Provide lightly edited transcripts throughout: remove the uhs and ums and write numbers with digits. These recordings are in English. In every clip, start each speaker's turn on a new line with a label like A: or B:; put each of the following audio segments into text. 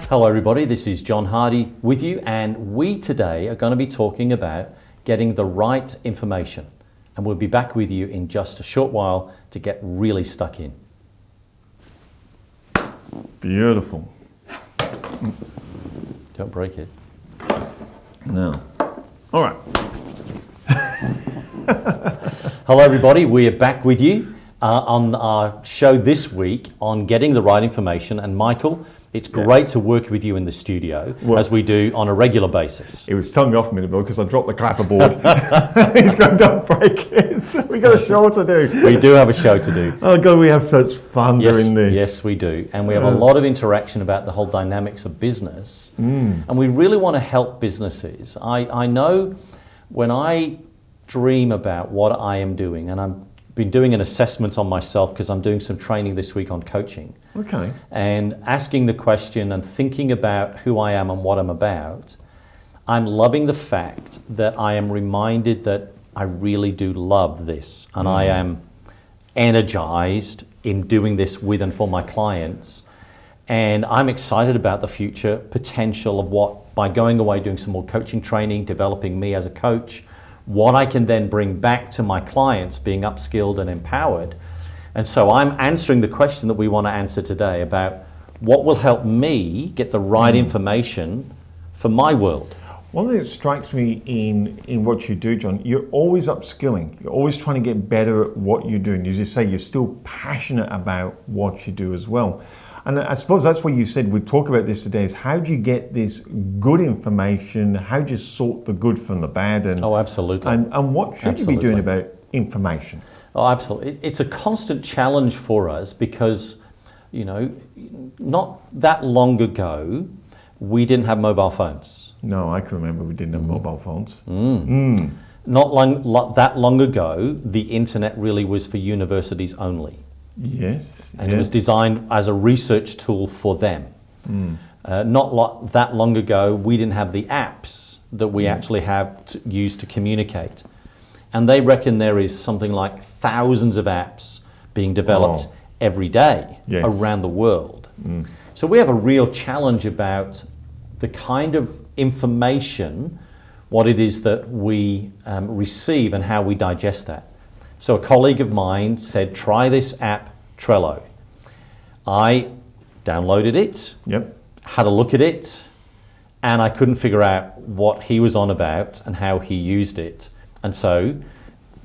A: Hello everybody, this is John Hardy with you, and we today are going to be talking about getting the right information, and we'll be back with you in just a short while to get really stuck in.
B: Beautiful.
A: Don't break it.
B: No. All right.
A: Hello everybody, we are back with you on our show this week on getting the right information, and Michael, it's great to work with you in the studio as we do on a regular basis.
B: It was telling me off a minute ago because I dropped the clapperboard. He's going, don't break it. We got a show to do.
A: We do have a show to do.
B: Oh God, we have such fun doing this.
A: Yes, we do. And we have a lot of interaction about the whole dynamics of business. And we really want to help businesses. I know when I dream about what I am doing, and I've been doing an assessment on myself because I'm doing some training this week on coaching.
B: Okay.
A: And asking the question and thinking about who I am and what I'm about, I'm loving the fact that I am reminded that I really do love this, and I am energized in doing this with and for my clients. And I'm excited about the future potential of what, by going away, doing some more coaching training, developing me as a coach, what I can then bring back to my clients, being upskilled and empowered. And so I'm answering the question that we want to answer today about what will help me get the right information for my world.
B: One thing that strikes me in what you do, John, you're always upskilling. You're always trying to get better at what you're doing. As you say, you're still passionate about what you do as well. And I suppose that's what you said, we talk about this today, is how do you get this good information? How do you sort the good from the bad? And,
A: absolutely.
B: And what should you be doing about information?
A: Oh, absolutely. It's a constant challenge for us because, you know, not that long ago, we didn't have mobile phones.
B: No, I can remember we didn't have mobile phones.
A: Not that long ago, the internet really was for universities only.
B: Yes.
A: And it was designed as a research tool for them. Not that long ago, we didn't have the apps that we actually have to use to communicate. And they reckon there is something like thousands of apps being developed every day around the world. So we have a real challenge about the kind of information, what it is that we receive and how we digest that. So a colleague of mine said, try this app, Trello. I downloaded it, had a look at it, and I couldn't figure out what he was on about and how he used it. And so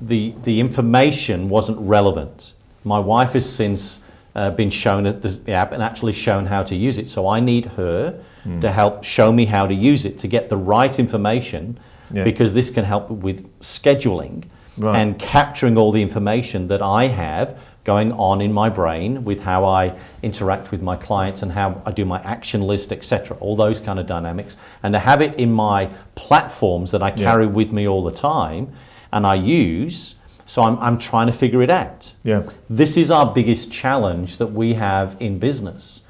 A: the information wasn't relevant. My wife has since been shown the app and actually shown how to use it. So I need her to help show me how to use it to get the right information, because this can help with scheduling. And capturing all the information that I have going on in my brain with how I interact with my clients and how I do my action list, etc., all those kind of dynamics, and to have it in my platforms that I carry with me all the time and I use. So I'm trying to figure it out. This is our biggest challenge that we have in business.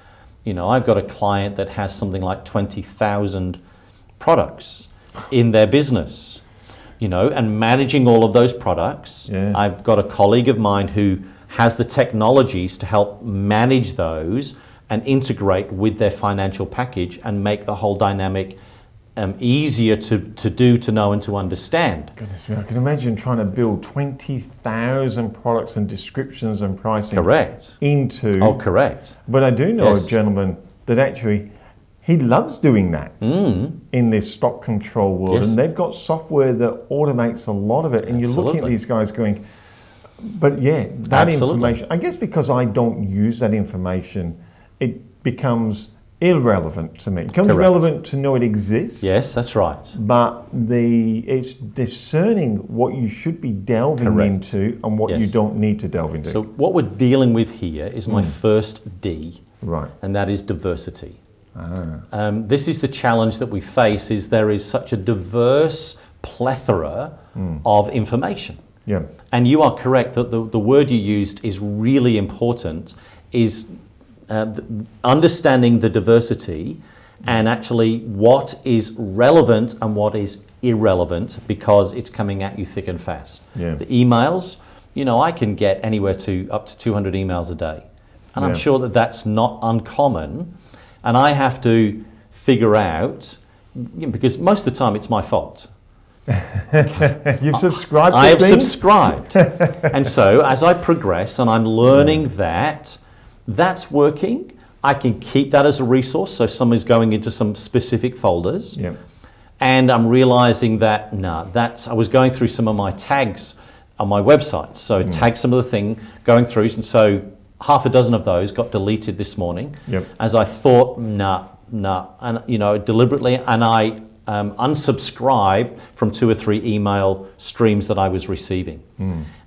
A: You know, I've got a client that has something like 20,000 products in their business. You know, and managing all of those products. I've got a colleague of mine who has the technologies to help manage those and integrate with their financial package and make the whole dynamic easier to do, to know, and to understand.
B: Goodness me, I can imagine trying to build 20,000 products and descriptions and pricing into...
A: correct.
B: But I do know a gentleman that actually... he loves doing that in this stock control world, and they've got software that automates a lot of it. And you're looking at these guys going, but that information, I guess because I don't use that information, it becomes irrelevant to me. It becomes relevant to know it exists.
A: Yes, that's right.
B: But it's discerning what you should be delving into and what you don't need to delve into.
A: So what we're dealing with here is my first D, and that is diversity. This is the challenge that we face, is there is such a diverse plethora of information. And you are correct that the word you used is really important, is understanding the diversity and actually what is relevant and what is irrelevant, because it's coming at you thick and fast. The emails, you know, I can get anywhere to up to 200 emails a day. And I'm sure that that's not uncommon. and I have to figure out, because most of the time it's my fault.
B: You've subscribed to
A: I have
B: things?
A: subscribed. And so as I progress and I'm learning that that's working, I can keep that as a resource. So somebody's going into some specific folders.
B: Yeah.
A: And I'm realizing that, I was going through some of my tags on my website. So tag some of the thing going through. And so half a dozen of those got deleted this morning.
B: Yep.
A: As I thought, and deliberately, and I unsubscribed from 2 or 3 email streams that I was receiving.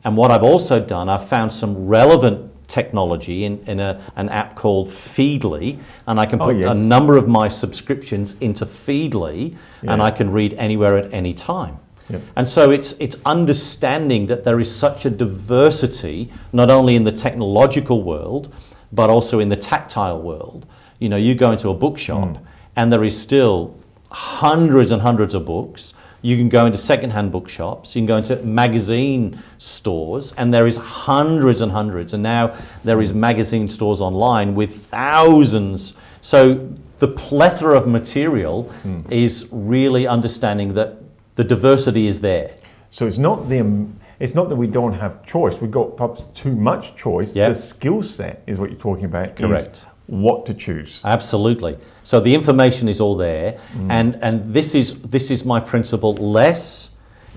A: And what I've also done, I've found some relevant technology in an app called Feedly, and I can put a number of my subscriptions into Feedly, and I can read anywhere at any time.
B: Yep.
A: And so it's understanding that there is such a diversity, not only in the technological world, but also in the tactile world. You go into a bookshop and there is still hundreds and hundreds of books. You can go into secondhand bookshops, you can go into magazine stores, and there is hundreds and hundreds. And now there is magazine stores online with thousands. So the plethora of material is really understanding that the diversity is there.
B: So it's not that we don't have choice. We've got perhaps too much choice.
A: Yep.
B: The skill set is what you're talking about.
A: Correct.
B: Is what to choose.
A: Absolutely. So the information is all there, and this is my principle: less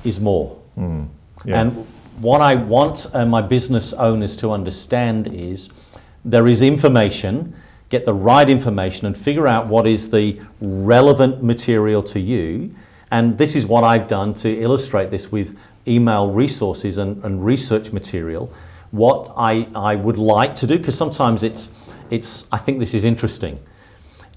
A: is more.
B: Yeah.
A: And what I want my business owners to understand is there is information. Get the right information and figure out what is the relevant material to you. And this is what I've done to illustrate this with email resources and research material. What I would like to do, because sometimes I think this is interesting.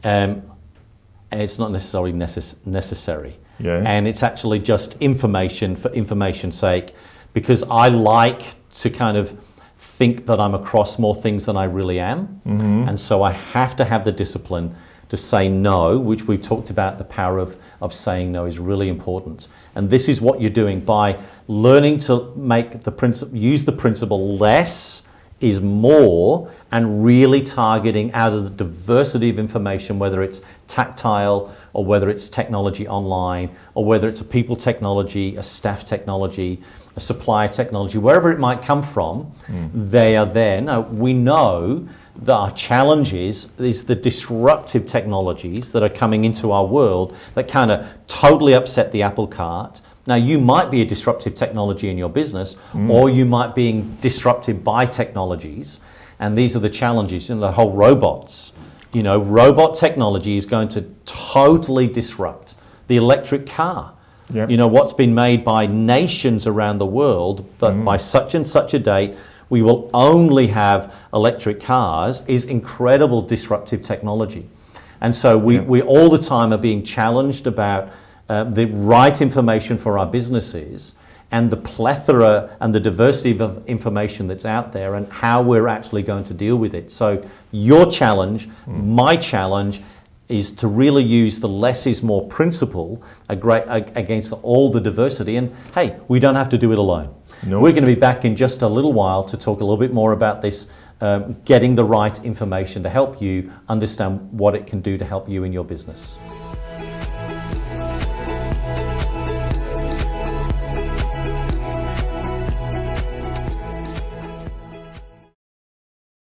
A: It's not necessarily necessary.
B: Yes.
A: And it's actually just information for information's sake, because I like to kind of think that I'm across more things than I really am. And so I have to have the discipline to say no, which we've talked about. The power of saying no is really important. And this is what you're doing by learning to use the principle less is more, and really targeting out of the diversity of information, whether it's tactile or whether it's technology online or whether it's a people technology, a staff technology, a supplier technology, wherever it might come from, they are there. Now, we know that our challenge is the disruptive technologies that are coming into our world that kind of totally upset the apple cart. Now, you might be a disruptive technology in your business, or you might be disrupted by technologies, and these are the challenges. The whole robots. Robot technology is going to totally disrupt the electric car.
B: Yep.
A: What's been made by nations around the world, but by such and such a date, we will only have electric cars, is incredible disruptive technology. And so we all the time are being challenged about the right information for our businesses, and the plethora and the diversity of information that's out there, and how we're actually going to deal with it. So your challenge, my challenge, is to really use the less is more principle against all the diversity. And hey, we don't have to do it alone.
B: No.
A: We're going to be back in just a little while to talk a little bit more about this, getting the right information to help you understand what it can do to help you in your business.